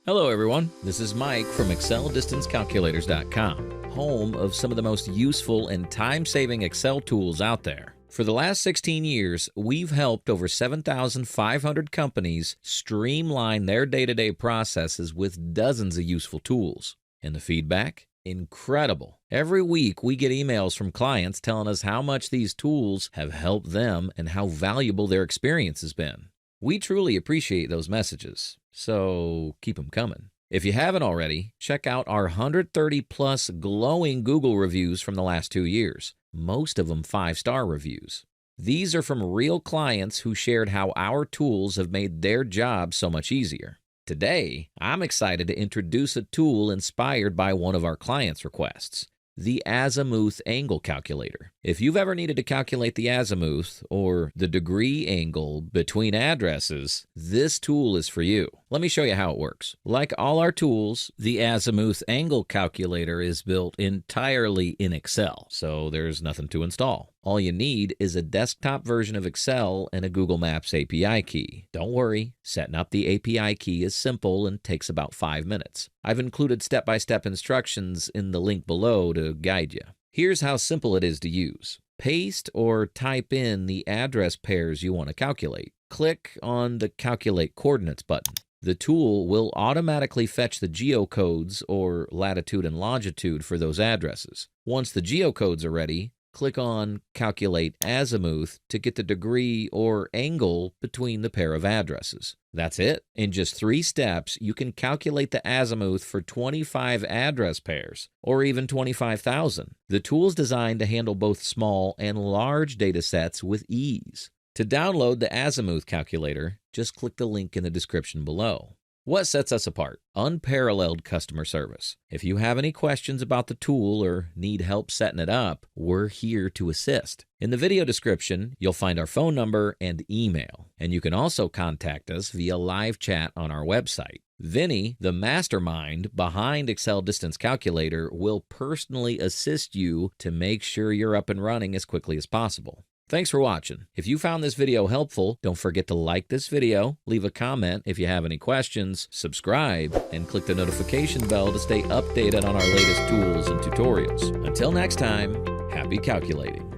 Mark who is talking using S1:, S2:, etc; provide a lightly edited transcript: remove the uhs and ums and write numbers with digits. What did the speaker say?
S1: Hello everyone, this is Mike from ExcelDistanceCalculators.com, home of some of the most useful and time-saving Excel tools out there. For the last 16 years, we've helped over 7,500 companies streamline their day-to-day processes with dozens of useful tools. And the feedback? Incredible. Every week we get emails from clients telling us how much these tools have helped them and how valuable their experience has been. We truly appreciate those messages, so keep them coming. If you haven't already, check out our 130-plus glowing Google reviews from the last 2 years, most of them 5-star reviews. These are from real clients who shared how our tools have made their job so much easier. Today, I'm excited to introduce a tool inspired by one of our clients' requests, the Azimuth Angle Calculator. If you've ever needed to calculate the azimuth, or the degree angle between addresses, this tool is for you. Let me show you how it works. Like all our tools, the Azimuth Angle Calculator is built entirely in Excel, so there's nothing to install. All you need is a desktop version of Excel and a Google Maps API key. Don't worry, setting up the API key is simple and takes about 5 minutes. I've included step-by-step instructions in the link below to guide you. Here's how simple it is to use. Paste or type in the address pairs you want to calculate. Click on the Calculate Coordinates button. The tool will automatically fetch the geocodes or latitude and longitude for those addresses. Once the geocodes are ready, click on Calculate Azimuth to get the degree or angle between the pair of addresses. That's it. In just 3 steps, you can calculate the azimuth for 25 address pairs, or even 25,000. The tool's designed to handle both small and large data sets with ease. To download the Azimuth Calculator, just click the link in the description below. What sets us apart? Unparalleled customer service. If you have any questions about the tool or need help setting it up, we're here to assist. In the video description, you'll find our phone number and email, and you can also contact us via live chat on our website. Vinny, the mastermind behind Excel Distance Calculator, will personally assist you to make sure you're up and running as quickly as possible. Thanks for watching. If you found this video helpful, don't forget to like this video, leave a comment if you have any questions, subscribe, and click the notification bell to stay updated on our latest tools and tutorials. Until next time, happy calculating.